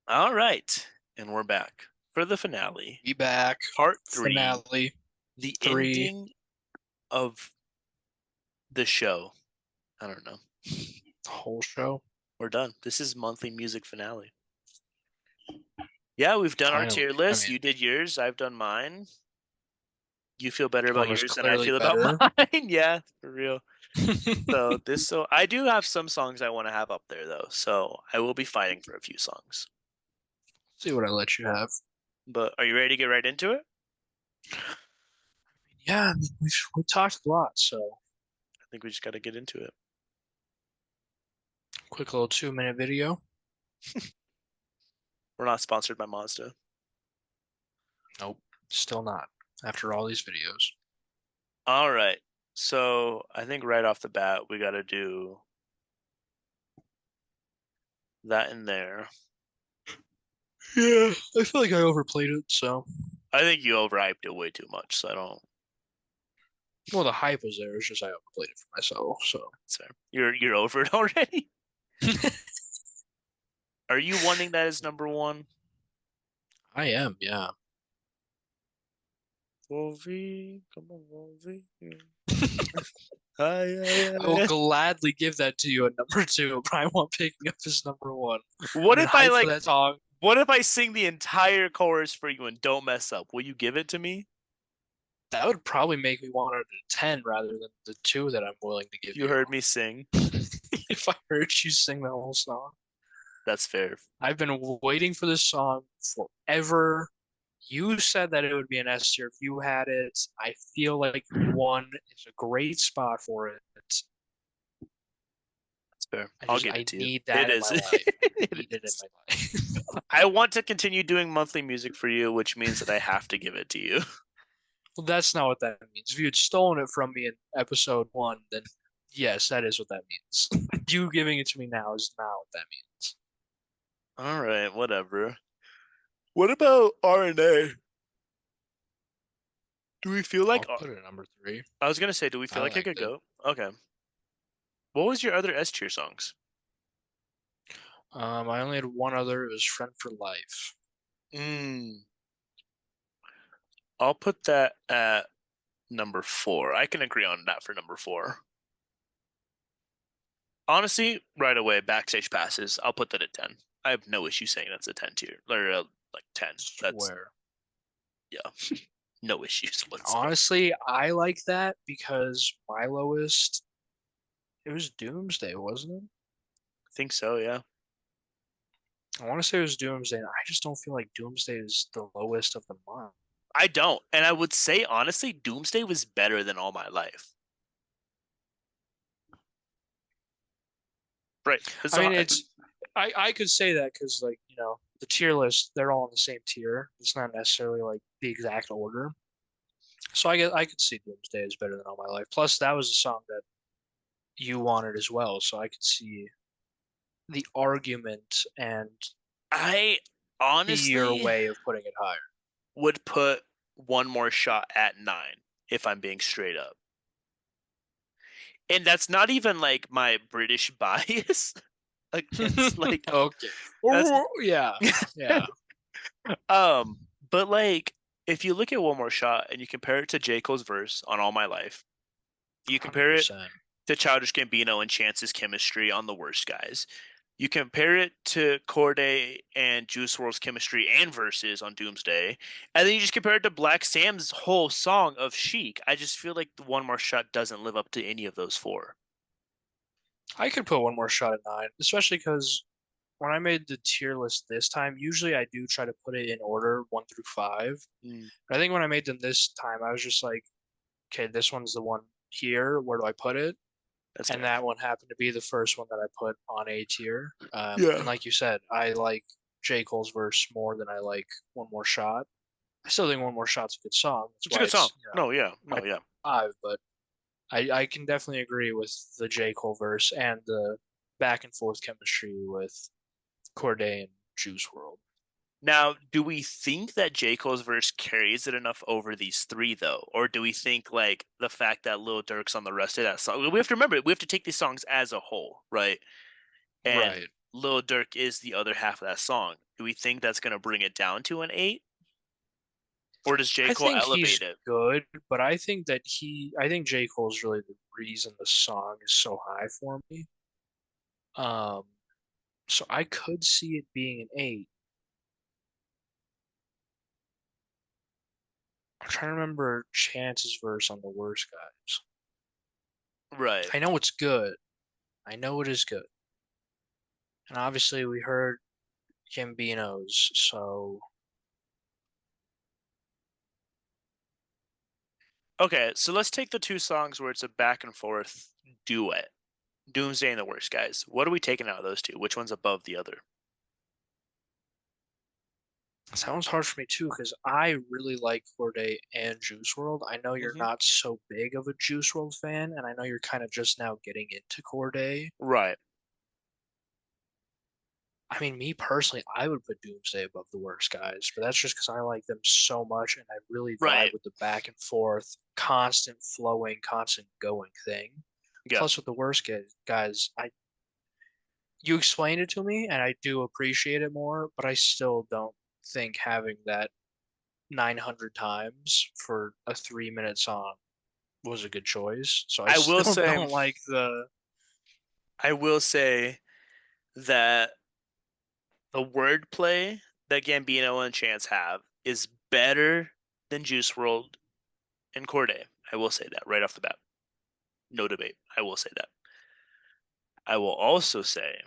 All right, and we're back for the finale, Be back. part 3, Finale the 3. ending of the show. I don't know. The whole show. We're done. This is monthly music finale. Yeah, we've done our Finally. tier I list. mean, You did yours. I've done mine. You feel better one about was yours than I clearly feel about better. mine. Yeah, for real. So I do have some songs I want to have up there though. So I will be fighting for a few songs. See what I let you have. But are you ready to get right into it? Yeah, I mean, we talked a lot, so I think we just got to get into it. quick little 2 minute video. We're not sponsored by Mazda. Nope, still not. After all these videos. All right. So I think right off the bat, we got to do that in there. Yeah, I feel like I overplayed it, so. I think you overhyped it way too much, so I don't. Well, the hype was there. It's just I overplayed it for myself, so. Sorry. You're over it already. Are you wanting that as number one? I am, yeah. Wolvie, come on, Wolvie. Hi, hi, I will hi. gladly give that to you at number two, but I want picking up as number one. What I've been if I hyped for like? that song. What if I sing the entire chorus for you and don't mess up? Will you give it to me? That would probably make me want it a 10 rather than the two that I'm willing to If give you you. heard me sing, If I heard you sing the whole song. that's fair. I've been waiting for this song forever. You said that it would be an S tier if you had it. I feel like one is a great spot for it. That's fair. I'll give it I to you. need It that in my is. life. I It need it in is. my life. I want to continue doing monthly music for you, which means that I have to give it to you. Well, that's not what that means. If you had stolen it from me in episode one, then yes, that is what that means. You giving it to me now is not what that means. All right, whatever. What about R&A? Do we feel like I'll put it at number three. I was gonna say, do we feel I like it liked could it. go? Okay. What was your other S tier songs? I only had one other. It was Friend for Life. Mm, I'll put that at number 4. I can agree on that for number 4. Honestly, right away, backstage passes. I'll put that at 10. I have no issue saying that's a 10 tier or like 10. That's Swear. yeah, no issues whatsoever. Honestly, I like that because my lowest, it was Doomsday, wasn't it? I think so, yeah. I want to say it was Doomsday, and I just don't feel like Doomsday is the lowest of the month. I don't, and I would say honestly, Doomsday was better than All My Life. Right. I So mean, I could say that because like the tier list, they're all in the same tier. It's not necessarily like the exact order. So I guess I could see Doomsday is better than All My Life. Plus, that was a song that you wanted as well, so I could see the argument and I see your honestly way of putting it higher. would put One More Shot at 9 if I'm being straight up. And that's not even like my British bias against like Okay. that's Oh, yeah. Yeah. um but like if you look at One More Shot and you compare it to J. Cole's verse on All My Life, you compare it 100%. to Childish Gambino and Chance's chemistry on The Worst Guys. You compare it to Corday and Juice WRLD's chemistry and verses on Doomsday, and then you just compare it to Black Sam's whole song of Chic. I just feel like the One More Shot doesn't live up to any of those four. I could put one more shot at nine, especially because when I made the tier list this time, usually I do try to put it in order one through five. Mm, But I think when I made them this time, I was just like, okay, this one's the one here. Where do I put it? that's And fair. that one happened to be the first one that I put on A tier. And Yeah, like you said, I like J. Cole's verse more than I like One More Shot. I still think One More Shot's a good song. That's it's a why good song. it's, No, yeah, my no, yeah. five, but I can definitely agree with the J. Cole verse and the back and forth chemistry with Corday and Juice World. Now, do we think that J. Cole's verse carries it enough over these three, though? Or do we think, like, the fact that Lil Durk's on the rest of that song? We have to remember, we have to take these songs as a whole, right? And Right. Lil Durk is the other half of that song. Do we think that's going to bring it down to an 8? Or does J. I Cole think elevate he's it? good, but I think J. Cole's really the reason the song is so high for me. Um, so I could see it being an 8. I'm trying to remember Chance's verse on the worst guys. Right. I know it's good. I know it is good. And obviously we heard Gambino's, so Okay, so let's take the two songs where it's a back and forth duet. Doomsday and the Worst Guys. What are we taking out of those two? Which one's above the other? that one's hard for me too, because I really like Corday and Juice World. I know you're Hmm. not so big of a Juice World fan, and I know you're kind of just now getting into Corday. Right. I mean, me personally, I would put Doomsday above the worst guys, but that's just because I like them so much and I really vibe Right. with the back and forth, constant flowing, constant going thing. Yeah. Plus, with the worst guys, I you explained it to me and I do appreciate it more, but I still don't think having that 900 times for a 3 minute song was a good choice. So I I will still say don't like the. I will say that the wordplay that Gambino and Chance have is better than Juice World and Corday. I will say that right off the bat. No debate. I will say that. I will also say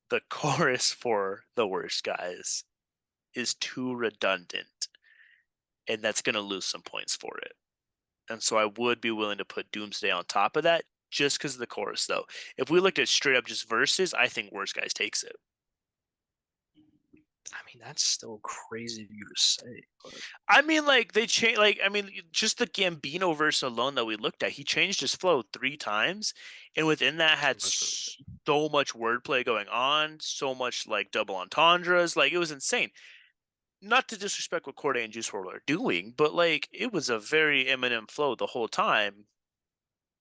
the chorus for The Worst Guys is too redundant, and that's going to lose some points for it. And so I would be willing to put Doomsday on top of that just because of the chorus, though. If we looked at straight up just verses, I think Worst Guys takes it. I mean, that's still crazy of you to say, but I mean, like they change. Like I mean, just the Gambino verse alone that we looked at, he changed his flow 3 times, and within that had that's really good. so much wordplay going on, so much like double entendres. Like it was insane. Not to disrespect what Corday and Juice WRLD are doing, but like it was a very Eminem flow the whole time,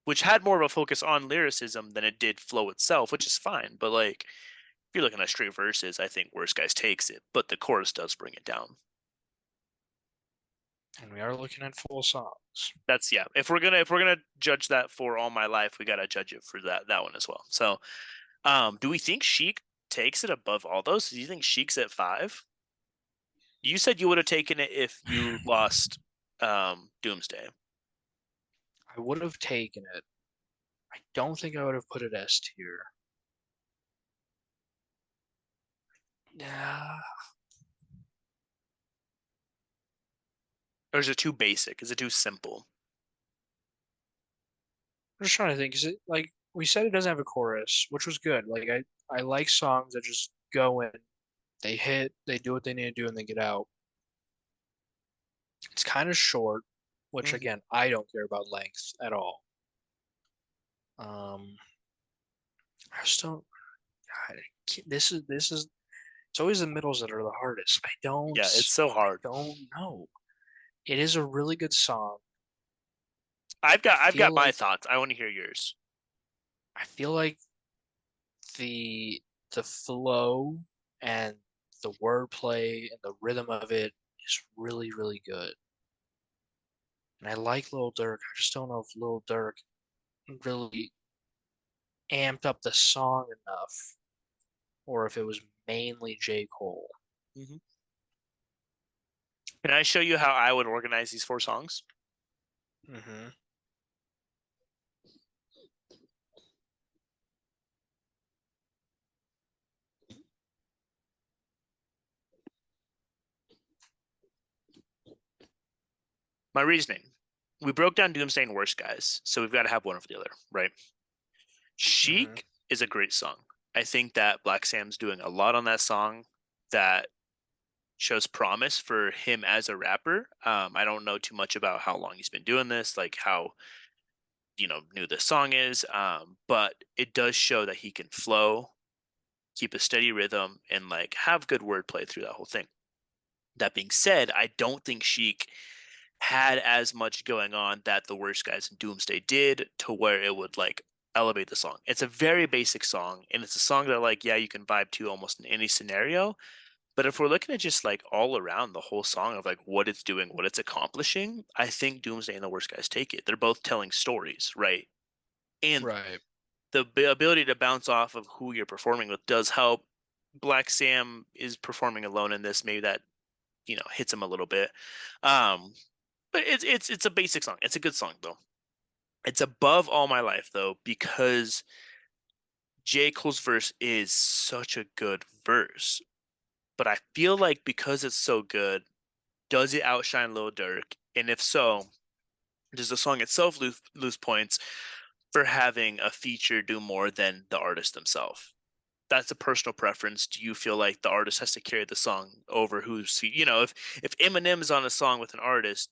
which had more of a focus on lyricism than it did flow itself, which is fine. But like if you're looking at straight verses, I think Worst Guys takes it, but the chorus does bring it down. And we are looking at full songs. That's yeah. If we're gonna judge that for All My Life, we gotta judge it for that one as well. So, do we think Sheik takes it above all those? Do you think Sheik's at 5? You said you would have taken it if you lost Doomsday. I would have taken it. I don't think I would have put it S tier. Yeah, Or is it too basic? Is it too simple? I'm just trying to think. Is it like we said it doesn't have a chorus, which was good. Like I like songs that just go in, they hit, they do what they need to do, and they get out. It's kind of short, which Hmm. again, I don't care about length at all. Um, I just don't. This is. It's always the middles that are the hardest. Yeah, it's so I hard. don't know. It is a really good song. I've I got I've feel got my like thoughts. I want to hear yours. I feel like the the flow and the wordplay and the rhythm of it is really, really good. And I like Lil Durk. I just don't know if Lil Durk really amped up the song enough or if it was mainly J. Cole. Hmm. Can I show you how I would organize these 4 songs? Hmm. My reasoning: we broke down Doomsday and Worst Guys, so we've got to have one over the other, right? Hmm. Chic is a great song. I think that Black Sam's doing a lot on that song that shows promise for him as a rapper. I don't know too much about how long he's been doing this, like how new this song is, but it does show that he can flow, keep a steady rhythm, and like have good wordplay through that whole thing. That being said, I don't think Chic had as much going on that the Worst Guys in Doomsday did to where it would like elevate the song. It's a very basic song, and it's a song that like yeah you can vibe to almost in any scenario. But if we're looking at just like all around the whole song of like what it's doing, what it's accomplishing, I think Doomsday and the Worst Guys take it. They're both telling stories, right? And Right. the ability to bounce off of who you're performing with does help. Black Sam is performing alone in this. Maybe that hits him a little bit. Um, but it's a basic song. It's a good song though. It's above All My Life though because J Cole's verse is such a good verse. But I feel like because it's so good, does it outshine Lil Durk? And if so, does the song itself lose points for having a feature do more than the artist themselves? That's a personal preference. Do you feel like the artist has to carry the song over who's if Eminem is on a song with an artist,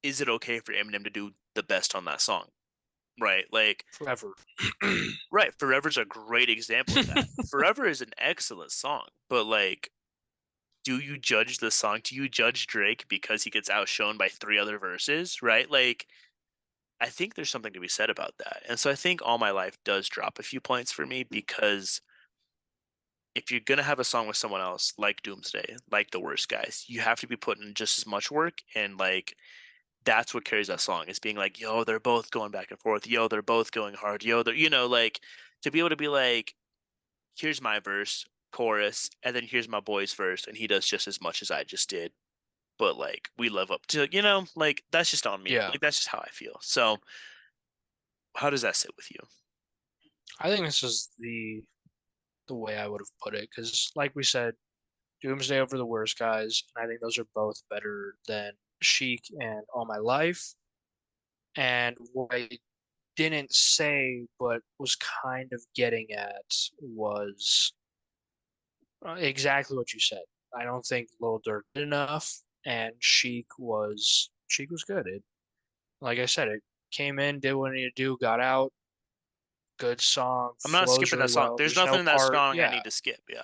is it okay for Eminem to do the best on that song? Right? Like Forever. right, Forever's a great example of that. Forever is an excellent song, but like do you judge the song? Do you judge Drake because he gets outshone by three other verses? Right? Like I think there's something to be said about that. And so I think All My Life does drop a few points for me because if you're gonna have a song with someone else like Doomsday, like the Worst Guys, you have to be putting in just as much work and like that's what carries that song is being like, yo, they're both going back and forth, yo, they're both going hard, yo, they're like to be able to be like, here's my verse, chorus, and then here's my boy's verse, and he does just as much as I just did. But like we live up to like that's just on me. Yeah. Like that's just how I feel. So how does that sit with you? I think this is the way I would have put it because, like we said, Doomsday over the Worst Guys, and I think those are both better than Chic and All My Life. And what I didn't say, but was kind of getting at, was exactly what you said. I don't think Lil Durk did enough, and Chic was good. It, like I said, it came in, did what it needed to do, got out. Good song, I'm not flows skipping that really song. well. There's There's nothing no in that part, song I yeah, need to skip. Yeah.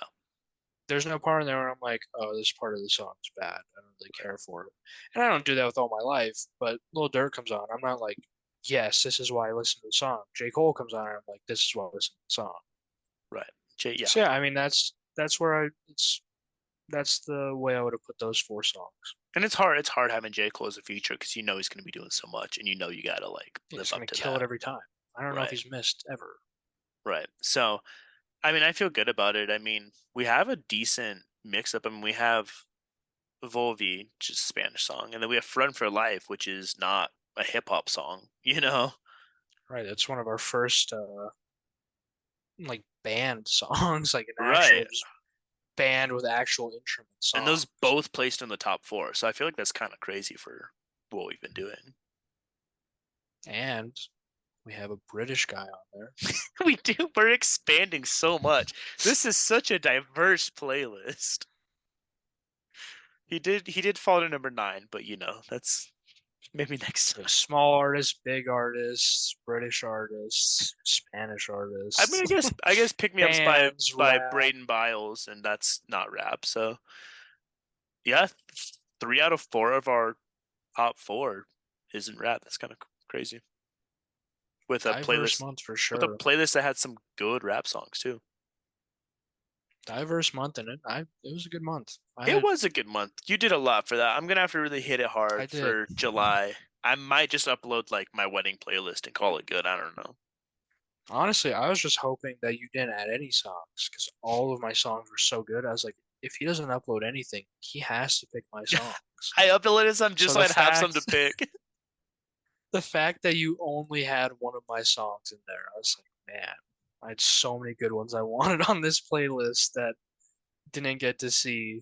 there's no part in there where I'm like, oh, this part of the song is bad. I don't really care for it. And I don't do that with All My Life, but Lil Durk comes on. I'm not like, yes, this is why I listen to the song. J. Cole comes on, and I'm like, this is why I listen to the song. Right. Yeah. So yeah, I mean that's where that's the way I would have put those four songs. And it's hard. It's hard having J. Cole as a feature because he's going to be doing so much, and you gotta like He's live up gonna to kill it that. every time. I don't know if Right. he's missed ever. Right. So, I mean, I feel good about it. I mean, we have a decent mix up. I mean, we have Volvi, which is a Spanish song, and then we have Run for Life, which is not a hip hop song. Right, that's one of our first like band songs, like an actual Right. just band with actual instrument And those songs. both placed in the top four. So I feel like that's kind of crazy for what we've been doing. And we have a British guy on there. We do. We're expanding so much. This is such a diverse playlist. He did fall to number 9, but that's maybe next We time. have small artists, big artists, British artists, Spanish I mean, artists, I guess Pick Me Up's by bands, by rap. Braden Biles, and that's not rap. So yeah, 3 out of 4 of our top four isn't rap. That's kind of crazy. With a Diverse playlist month for with a sure. playlist that had some good rap songs too. Diverse month in it. It was a good month. It was a good month. You did a lot for that. I'm gonna have to really hit it I hard did. for July. I might just upload like my wedding playlist and call it good. I don't know. Honestly, I was just hoping that you didn't add any songs because all of my songs were so good. I was like, if he doesn't upload anything, he has to pick my songs. I uploaded some just So so the I'd have some to fact pick. the fact that you only had one of my songs in there, I was like, man, I had so many good ones I wanted on this playlist that didn't get to see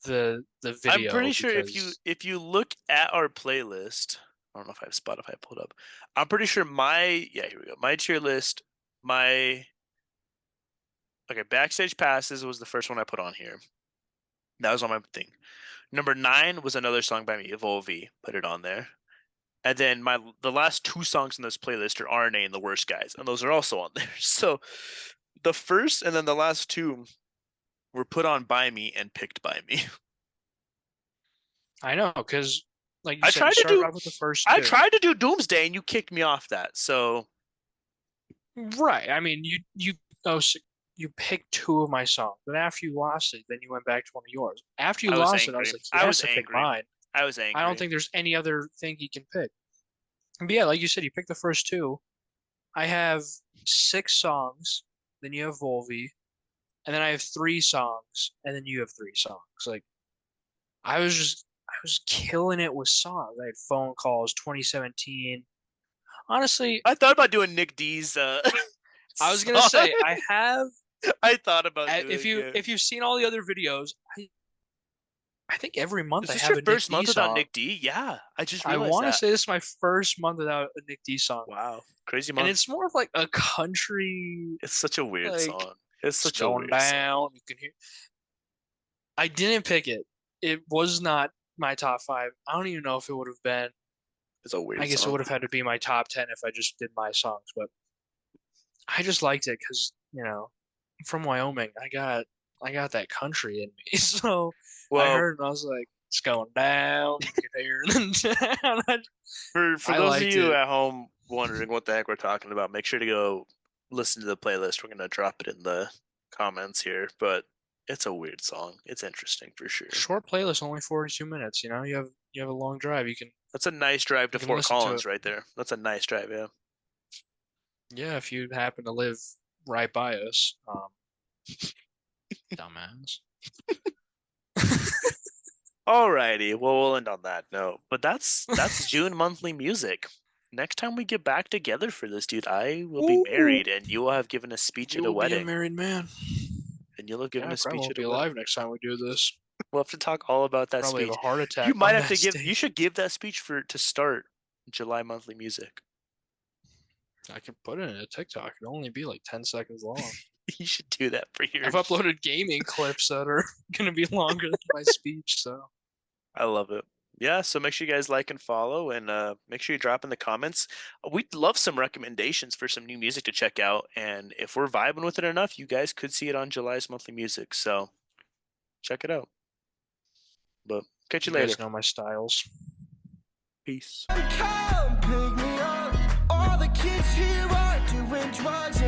the I'm pretty video sure if you because if you look at our playlist, I don't know if I have Spotify pulled up. I'm pretty sure here we go. My tier list, my okay, Backstage Passes was the first one I put on here. That was on my thing. Number 9 was another song by me, Volvi. Put it on there. And then the last 2 songs in this playlist are RNA and The Worst Guys, and those are also on there. So the first and then the last 2 were put on by me and picked by me. I know because like you I said, you tried to started do off with the first I two. tried to do Doomsday and you kicked me off that. So Right. I mean, you picked two of my songs, but after you lost it, then you went back to one of yours. After you I was lost it, I angry. was like, he I has was to pick angry. mine. I was I don't angry. think there's any other thing he can pick. But yeah, like you said, you picked the first two. I have six songs, then you have Volvi, and then I have three songs, and then you have three songs. Like I was killing it with songs. I had phone calls, 2017. Honestly, I thought about doing Nick D's I was gonna song. say I have. I thought about doing it. If you've seen all the other videos, I think every month Is I this have your a Nick first D month without song. Nick D? Yeah, I just I realized want to that. say this is my first month without a Nick D song, Wow, crazy and month. it's more of like a country, It's such a weird like song. It's it's such a going weird song. down. You can hear. I didn't pick it. It was not my top five. I don't even know if it would have been. It's a I weird guess it song. would have had to be my top 10 if I just did my songs, but I just liked it because, I'm from Wyoming. I got that country in me. So I Well, heard it and I was like, it's going down. You can hear it down. for I those of liked you it. at home wondering what the heck we're talking about, make sure to go listen to the playlist. We're gonna drop it in the comments here, but it's a weird song. It's interesting for sure. Short playlist, only 42 minutes. You have a long drive. That's a nice drive to You can Fort listen to Collins it. right there. That's a nice drive, yeah. Yeah, if you happen to live right by us. Dumbass. Alrighty, well we'll end on that note. But that's June monthly music. Next time we get back together for this, dude, I will be Ooh, married and you will have given a speech you at a will be a wedding. married man. And you'll have given Yeah, I a probably speech won't at be a wedding. alive next time we do this. We'll have to talk all about that Probably have a speech. heart You attack might on have to that give you stage. should give that speech for to start July monthly music. I could put it in a TikTok. It'd only be like 10 seconds long. You should do that for I've yours. uploaded gaming clips that are going to be longer than my speech, so I love it. Yeah, so make sure you guys like and follow and make sure you drop in the comments. We'd love some recommendations for some new music to check out. And if we're vibing with it enough, you guys could see it on July's monthly music. So check it out. But catch you you later. guys know my styles. Peace. Come pick me up. All the kids here are doing drugs.